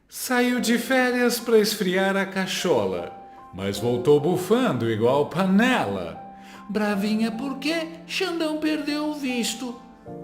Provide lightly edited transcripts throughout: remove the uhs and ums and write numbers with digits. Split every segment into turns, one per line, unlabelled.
Saiu de férias para esfriar a cachola, mas voltou bufando igual panela. Bravinha porque Xandão perdeu o visto.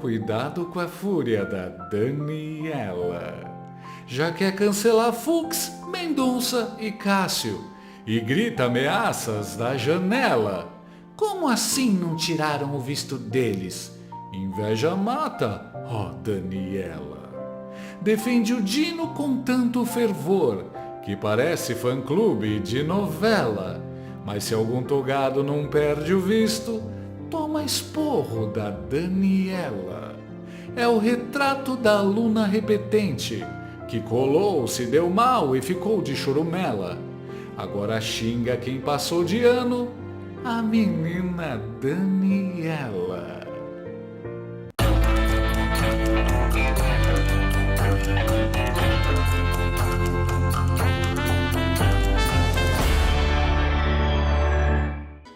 Cuidado com a fúria da Daniela. Já quer cancelar Fux, Mendonça e Cássio. E grita ameaças da janela. Como assim não tiraram o visto deles? Inveja mata, ó Daniela. Defende o Dino com tanto fervor, que parece fã-clube de novela. Mas se algum togado não perde o visto, toma esporro da Daniela. É o retrato da aluna repetente, que colou, se deu mal e ficou de churumela. Agora xinga quem passou de ano, a menina Daniela.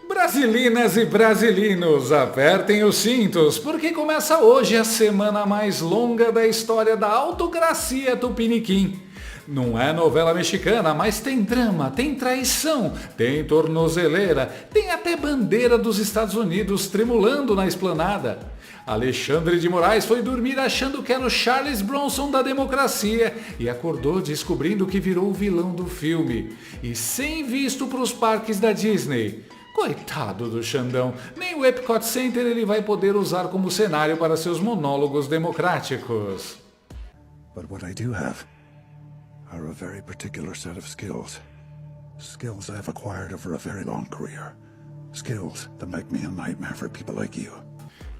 Brasilinas e brasilinos, apertem os cintos, porque começa hoje a semana mais longa da história da autocracia tupiniquim. Não é novela mexicana, mas tem drama, tem traição, tem tornozeleira, tem até bandeira dos Estados Unidos tremulando na esplanada. Alexandre de Moraes foi dormir achando que era o Charles Bronson da democracia e acordou descobrindo que virou o vilão do filme. E sem visto para os parques da Disney. Coitado do Xandão, nem o Epcot Center ele vai poder usar como cenário para seus monólogos democráticos.
But what I do have are a very particular set of skills. Skills I've acquired over a very long career. Skills that make me a nightmare for people like you.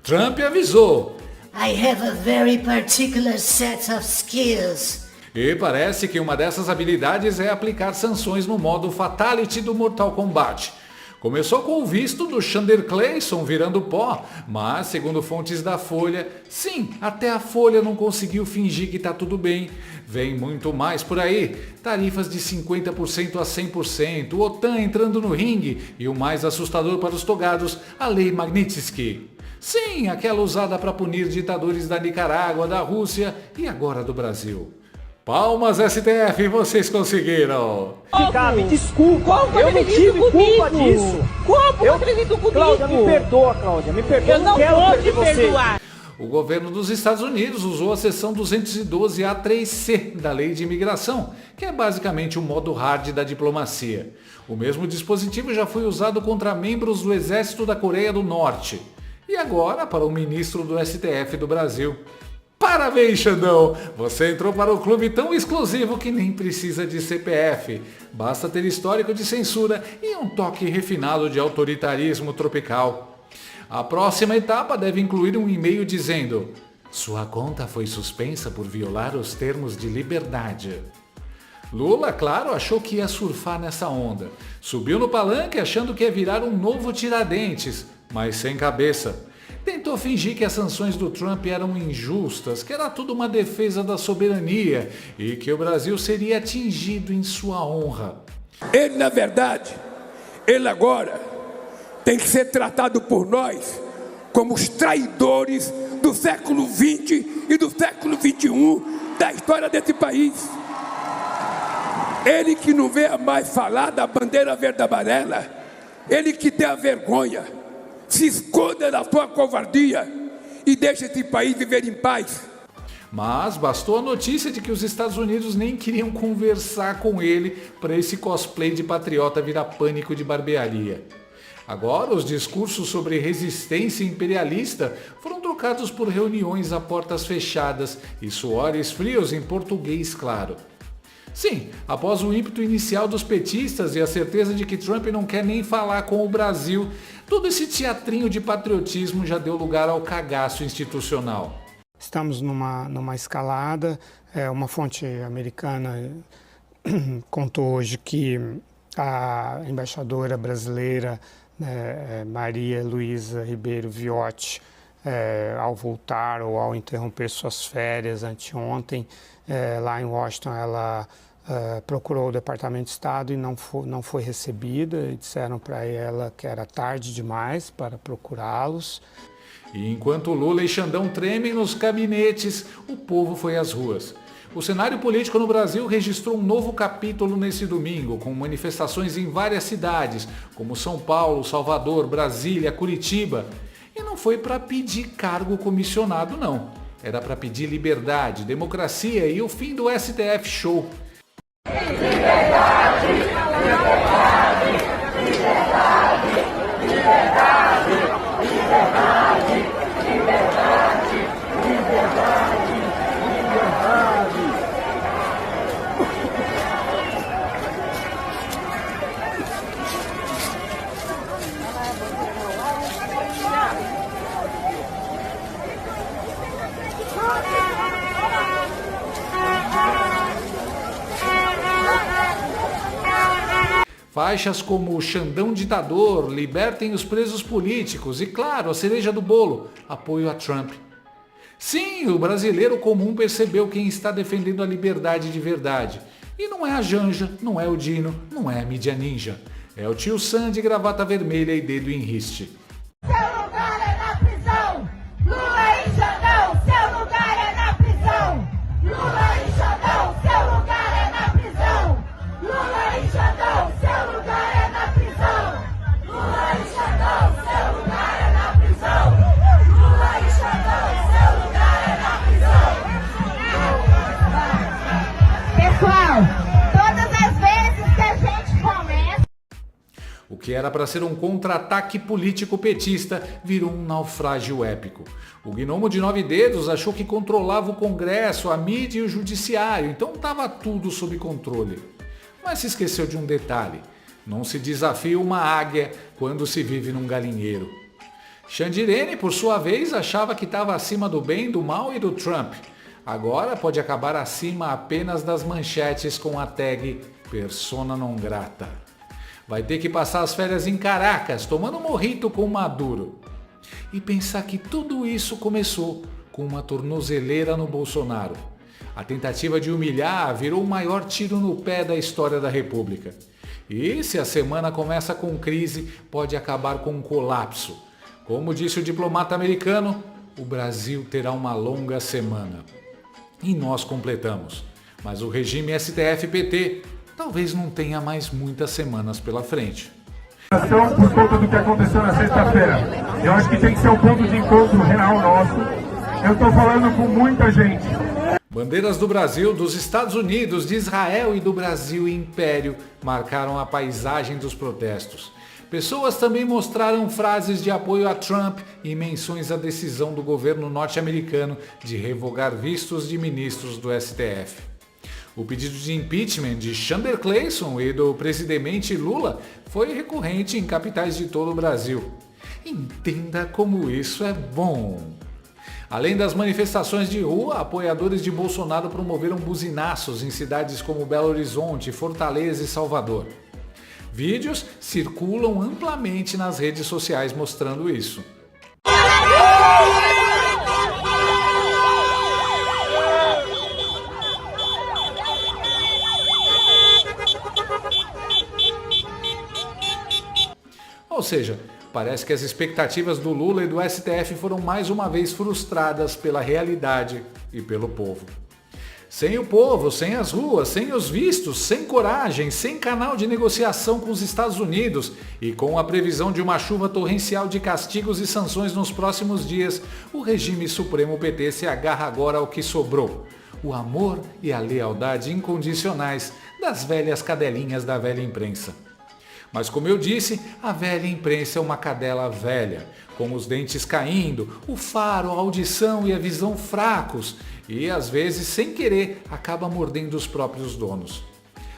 Trump avisou.
I have a very particular set of skills.
E parece que uma dessas habilidades é aplicar sanções no modo Fatality do Mortal Kombat. Começou com o visto do Chandler Clayson virando pó, mas, segundo fontes da Folha, sim, até a Folha não conseguiu fingir que tá tudo bem. Vem muito mais por aí. Tarifas de 50% a 100%, OTAN entrando no ringue e o mais assustador para os togados, a Lei Magnitsky. Sim, aquela usada para punir ditadores da Nicarágua, da Rússia e agora do Brasil. Palmas, STF, vocês conseguiram!
Me desculpa,
Como
eu não tive culpa disso.
Como eu acredito comigo?
Cláudia, me perdoa, Cláudia, me perdoa.
Eu não
quero
vou
perder
te
você.
perdoar.
O governo dos Estados Unidos usou a seção 212A3C da Lei de Imigração, que é basicamente o modo hard da diplomacia. O mesmo dispositivo já foi usado contra membros do Exército da Coreia do Norte. E agora para o ministro do STF do Brasil. Parabéns, Xandão! Você entrou para o clube tão exclusivo que nem precisa de CPF. Basta ter histórico de censura e um toque refinado de autoritarismo tropical. A próxima etapa deve incluir um e-mail dizendo: sua conta foi suspensa por violar os termos de liberdade. Lula, claro, achou que ia surfar nessa onda. Subiu no palanque achando que ia virar um novo Tiradentes, mas sem cabeça. Tentou fingir que as sanções do Trump eram injustas, que era tudo uma defesa da soberania e que o Brasil seria atingido em sua honra.
Ele, na verdade, ele agora tem que ser tratado por nós como os traidores do século XX e do século XXI da história desse país. Ele que não venha mais falar da bandeira verde e amarela, ele que tem a vergonha, se esconda da sua covardia e deixe esse país viver em paz.
Mas bastou a notícia de que os Estados Unidos nem queriam conversar com ele para esse cosplay de patriota virar pânico de barbearia. Agora, os discursos sobre resistência imperialista foram trocados por reuniões a portas fechadas e suores frios em português claro. Sim, após o ímpeto inicial dos petistas e a certeza de que Trump não quer nem falar com o Brasil, todo esse teatrinho de patriotismo já deu lugar ao cagaço institucional.
Estamos numa escalada. Uma fonte americana contou hoje que a embaixadora brasileira Maria Luísa Ribeiro Viotti, ao voltar ou ao interromper suas férias anteontem, lá em Washington, ela procurou o Departamento de Estado e não foi recebida. E disseram para ela que era tarde demais para procurá-los.
E enquanto Lula e Xandão tremem nos gabinetes, o povo foi às ruas. O cenário político no Brasil registrou um novo capítulo nesse domingo, com manifestações em várias cidades, como São Paulo, Salvador, Brasília, Curitiba. E não foi para pedir cargo comissionado, não. Era para pedir liberdade, democracia e o fim do STF Show. Liberdade, liberdade, liberdade, liberdade, liberdade, liberdade, liberdade, liberdade. Faixas como o Xandão Ditador, libertem os presos políticos e, claro, a cereja do bolo, apoio a Trump. Sim, o brasileiro comum percebeu quem está defendendo a liberdade de verdade. E não é a Janja, não é o Dino, não é a mídia ninja. É o tio Sam de gravata vermelha e dedo em riste.
Seu lugar é na prisão! Lula e Xandão, seu lugar é na prisão! Lula e Xandão, seu lugar é na prisão! Lula e Xandão, seu lugar é na prisão! Lula e Xandão, seu lugar é na prisão! Lula e Xandão, seu lugar é na prisão! Pessoal, todas as vezes que a gente começa...
O que era para ser um contra-ataque político petista virou um naufrágio épico. O gnomo de 9 dedos achou que controlava o Congresso, a mídia e o judiciário, então estava tudo sob controle. Mas se esqueceu de um detalhe: não se desafia uma águia quando se vive num galinheiro. Xandirene, por sua vez, achava que estava acima do bem, do mal e do Trump. Agora pode acabar acima apenas das manchetes com a tag Persona non grata. Vai ter que passar as férias em Caracas, tomando mojito com Maduro. E pensar que tudo isso começou com uma tornozeleira no Bolsonaro. A tentativa de humilhar virou o maior tiro no pé da história da República. E se a semana começa com crise, pode acabar com um colapso. Como disse o diplomata americano, o Brasil terá uma longa semana. E nós completamos. Mas o regime STF-PT talvez não tenha mais muitas semanas pela frente.
Por conta do que aconteceu na sexta-feira. Eu acho que tem que ser um ponto de encontro real nosso. Eu estou falando com muita gente.
Bandeiras do Brasil, dos Estados Unidos, de Israel e do Brasil Império marcaram a paisagem dos protestos. Pessoas também mostraram frases de apoio a Trump e menções à decisão do governo norte-americano de revogar vistos de ministros do STF. O pedido de impeachment de Chandler Clayson e do presidente Lula foi recorrente em capitais de todo o Brasil. Entenda como isso é bom. Além das manifestações de rua, apoiadores de Bolsonaro promoveram buzinaços em cidades como Belo Horizonte, Fortaleza e Salvador. Vídeos circulam amplamente nas redes sociais mostrando isso. Ou seja, parece que as expectativas do Lula e do STF foram mais uma vez frustradas pela realidade e pelo povo. Sem o povo, sem as ruas, sem os vistos, sem coragem, sem canal de negociação com os Estados Unidos e com a previsão de uma chuva torrencial de castigos e sanções nos próximos dias, o regime supremo PT se agarra agora ao que sobrou: o amor e a lealdade incondicionais das velhas cadelinhas da velha imprensa. Mas como eu disse, a velha imprensa é uma cadela velha, com os dentes caindo, o faro, a audição e a visão fracos, e às vezes, sem querer, acaba mordendo os próprios donos.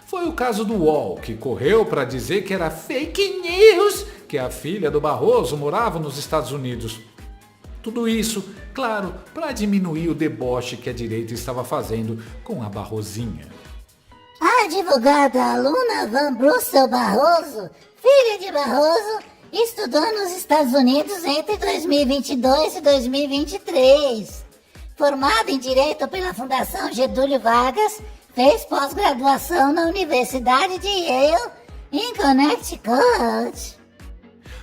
Foi o caso do UOL, que correu para dizer que era fake news que a filha do Barroso morava nos Estados Unidos. Tudo isso, claro, para diminuir o deboche que a direita estava fazendo com a Barrosinha.
A advogada Luna Van Brussel Barroso, filha de Barroso, estudou nos Estados Unidos entre 2022 e 2023. Formada em Direito pela Fundação Getúlio Vargas, fez pós-graduação na Universidade de Yale, em Connecticut.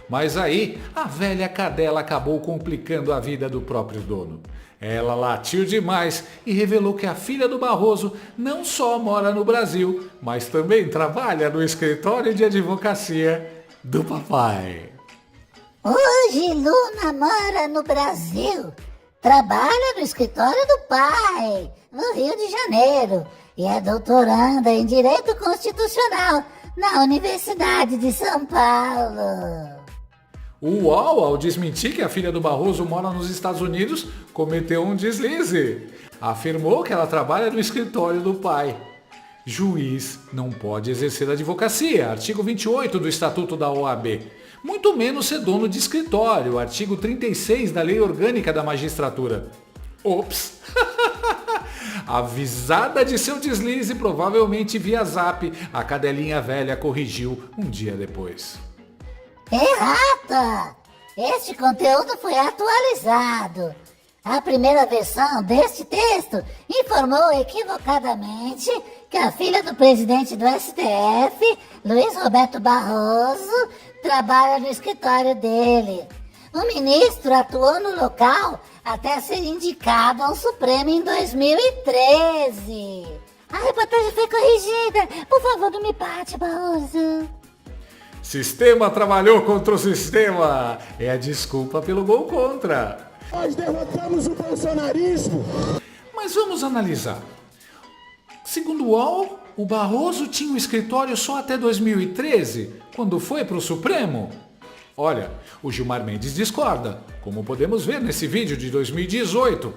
Mas aí, a velha cadela acabou complicando a vida do próprio dono. Ela latiu demais e revelou que a filha do Barroso não só mora no Brasil, mas também trabalha no escritório de advocacia do papai.
Hoje Luna mora no Brasil, trabalha no escritório do pai, no Rio de Janeiro, e é doutoranda em Direito Constitucional na Universidade de São Paulo.
O UOL, ao desmentir que a filha do Barroso mora nos Estados Unidos, cometeu um deslize. Afirmou que ela trabalha no escritório do pai. Juiz não pode exercer advocacia, artigo 28 do Estatuto da OAB. Muito menos ser dono de escritório, artigo 36 da Lei Orgânica da Magistratura. Ops! Avisada de seu deslize, provavelmente via zap, a cadelinha velha corrigiu um dia depois.
Errata! Este conteúdo foi atualizado. A primeira versão deste texto informou equivocadamente que a filha do presidente do STF, Luiz Roberto Barroso, trabalha no escritório dele. O ministro atuou no local até ser indicado ao Supremo em 2013. A reportagem foi corrigida. Por favor, não me bate, Barroso.
Sistema trabalhou contra o sistema. É a desculpa pelo gol contra.
Nós derrotamos o bolsonarismo.
Mas vamos analisar. Segundo o UOL, o Barroso tinha um escritório só até 2013, quando foi para o Supremo. Olha, o Gilmar Mendes discorda, como podemos ver nesse vídeo de 2018.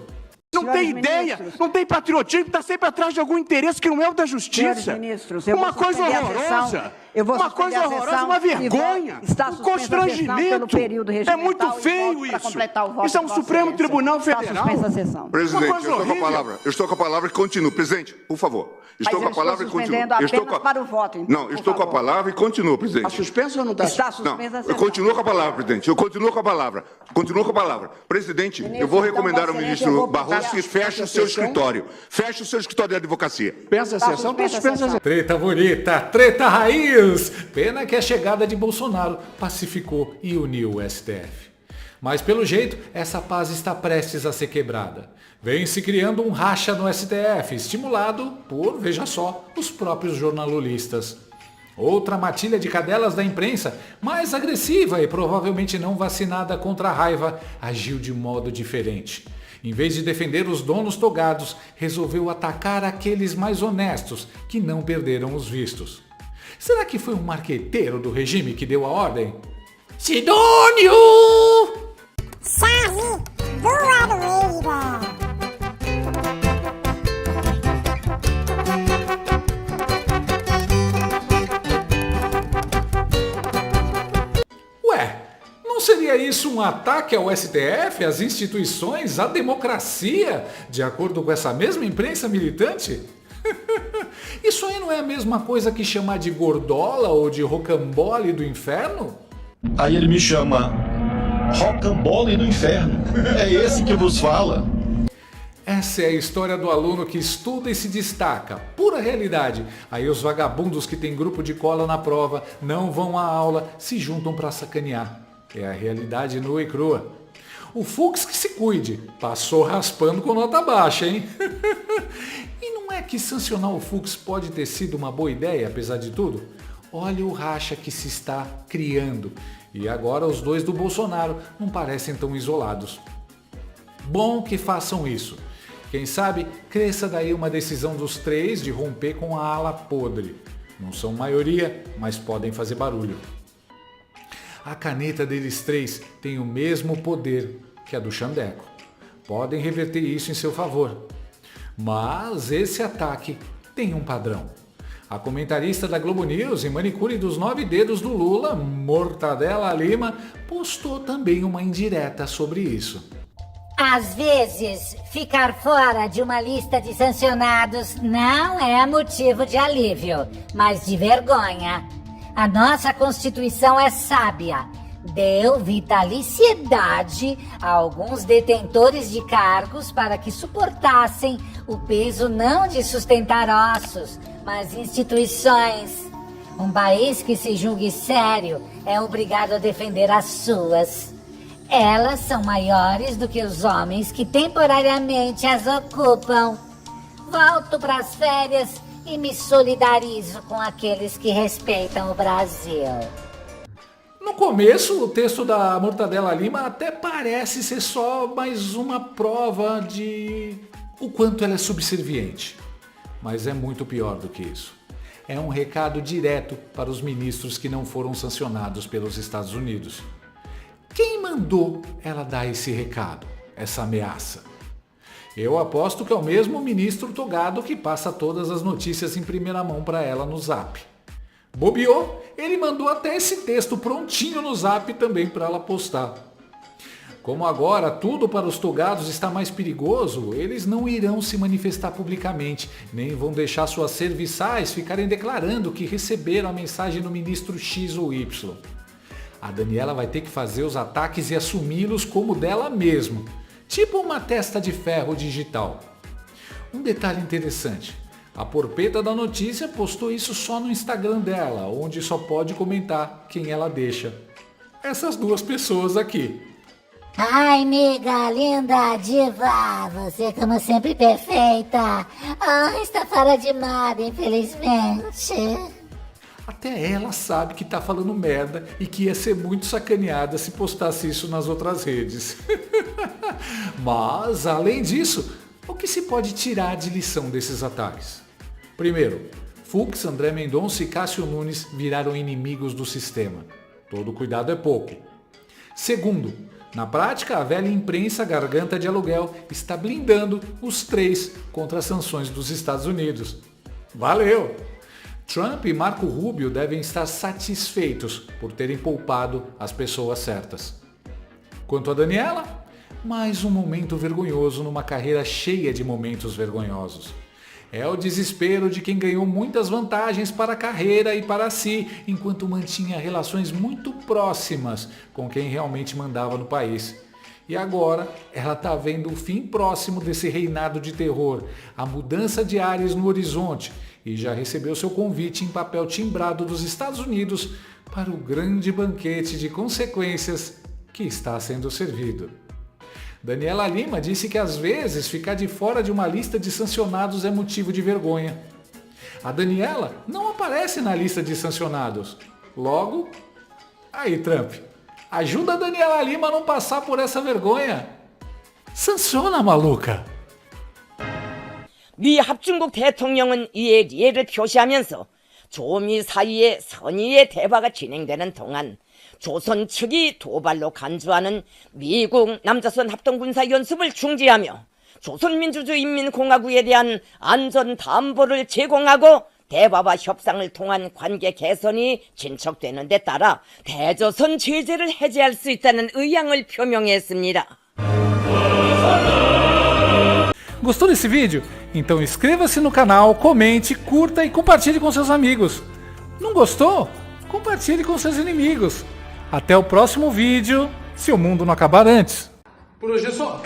Não tem ideia, não tem patriotismo, está sempre atrás de algum interesse que não é o da justiça. Uma coisa horrorosa, uma coisa horrorosa, uma vergonha, um constrangimento. É muito feio isso. Isso é um Supremo Tribunal Federal.
Presidente, eu estou com a palavra e continuo. Presidente, por favor. Estou com a palavra e continuo.
Para o voto, então,
não, estou com a palavra e continuo, presidente.
Está suspenso ou não está?
Está suspensa a sessão.
Eu continuo com a palavra, presidente. Eu continuo com a palavra. Continuo com a palavra. Presidente, eu vou recomendar ao ministro Barroso que feche o seu escritório. Feche o seu escritório de advocacia.
Suspensa a sessão, está suspensa a sessão.
Treta bonita, treta raiz. Pena que a chegada de Bolsonaro pacificou e uniu o STF. Mas pelo jeito, essa paz está prestes a ser quebrada. Vem se criando um racha no STF, estimulado por, veja só, os próprios jornalistas. Outra matilha de cadelas da imprensa, mais agressiva e provavelmente não vacinada contra a raiva, agiu de modo diferente. Em vez de defender os donos togados, resolveu atacar aqueles mais honestos que não perderam os vistos. Será que foi um marqueteiro do regime que deu a ordem? Sidônio!
Chave do Aroeira.
Ué, não seria isso um ataque ao STF, às instituições, à democracia, de acordo com essa mesma imprensa militante? Isso aí não é a mesma coisa que chamar de gordola ou de rocambole do inferno?
Aí ele me chama rocambole do inferno. É esse que vos fala.
Essa é a história do aluno que estuda e se destaca. Pura realidade. Aí os vagabundos que têm grupo de cola na prova, não vão à aula, se juntam para sacanear. É a realidade nua e crua. O Fux que se cuide. Passou raspando com nota baixa, hein? E não é que sancionar o Fux pode ter sido uma boa ideia, apesar de tudo? Olha o racha que se está criando. E agora os dois do Bolsonaro não parecem tão isolados. Bom que façam isso. Quem sabe cresça daí uma decisão dos três de romper com a ala podre. Não são maioria, mas podem fazer barulho. A caneta deles três tem o mesmo poder que a do Xandeco. Podem reverter isso em seu favor. Mas esse ataque tem um padrão. A comentarista da Globo News e manicure dos 9 dedos do Lula, Mortadela Lima, postou também uma indireta sobre isso.
Às vezes, ficar fora de uma lista de sancionados não é motivo de alívio, mas de vergonha. A nossa Constituição é sábia. Deu vitaliciedade a alguns detentores de cargos para que suportassem o peso não de sustentar ossos, mas instituições. Um país que se julgue sério é obrigado a defender as suas. Elas são maiores do que os homens que temporariamente as ocupam. Volto para as férias e me solidarizo com aqueles que respeitam o Brasil.
No começo, o texto da Mortadela Lima até parece ser só mais uma prova de o quanto ela é subserviente. Mas é muito pior do que isso. É um recado direto para os ministros que não foram sancionados pelos Estados Unidos. Quem mandou ela dar esse recado, essa ameaça? Eu aposto que é o mesmo ministro togado que passa todas as notícias em primeira mão para ela no Zap. Bobeou, ele mandou até esse texto prontinho no Zap também para ela postar. Como agora tudo para os togados está mais perigoso, eles não irão se manifestar publicamente, nem vão deixar suas serviçais ficarem declarando que receberam a mensagem do ministro X ou Y. A Daniela vai ter que fazer os ataques e assumi-los como dela mesma, tipo uma testa de ferro digital. Um detalhe interessante, a porpeta da notícia postou isso só no Instagram dela, onde só pode comentar quem ela deixa. Essas duas pessoas aqui.
Ai, amiga, linda, diva, você como sempre perfeita. Está fora de moda, infelizmente.
Até ela sabe que tá falando merda e que ia ser muito sacaneada se postasse isso nas outras redes. Mas, além disso, o que se pode tirar de lição desses ataques? Primeiro, Fux, André Mendonça e Cássio Nunes viraram inimigos do sistema. Todo cuidado é pouco. Segundo, na prática, a velha imprensa garganta de aluguel está blindando os três contra as sanções dos Estados Unidos. Valeu! Trump e Marco Rubio devem estar satisfeitos por terem poupado as pessoas certas. Quanto a Daniela, mais um momento vergonhoso numa carreira cheia de momentos vergonhosos. É o desespero de quem ganhou muitas vantagens para a carreira e para si, enquanto mantinha relações muito próximas com quem realmente mandava no país. E agora ela está vendo o fim próximo desse reinado de terror, a mudança de ares no horizonte, e já recebeu seu convite em papel timbrado dos Estados Unidos para o grande banquete de consequências que está sendo servido. Daniela Lima disse que às vezes ficar de fora de uma lista de sancionados é motivo de vergonha. A Daniela não aparece na lista de sancionados. Logo, aí Trump, ajuda a Daniela Lima a não passar por essa vergonha. Sanciona, maluca!
미 합중국 대통령은 이에 리해를 표시하면서 조미 사이의 선의의 대화가 진행되는 동안 조선 측이 도발로 간주하는 미국 남조선 합동군사연습을 중지하며 조선민주주의인민공화국에 대한 안전 담보를 제공하고 대화와 협상을 통한 관계 개선이 진척되는 데 따라 대조선 제재를 해제할 수 있다는 의향을 표명했습니다.
Gostou desse vídeo? Então inscreva-se no canal, comente, curta e compartilhe com seus amigos. Não gostou? Compartilhe com seus inimigos. Até o próximo vídeo, se o mundo não acabar antes. Por hoje é só.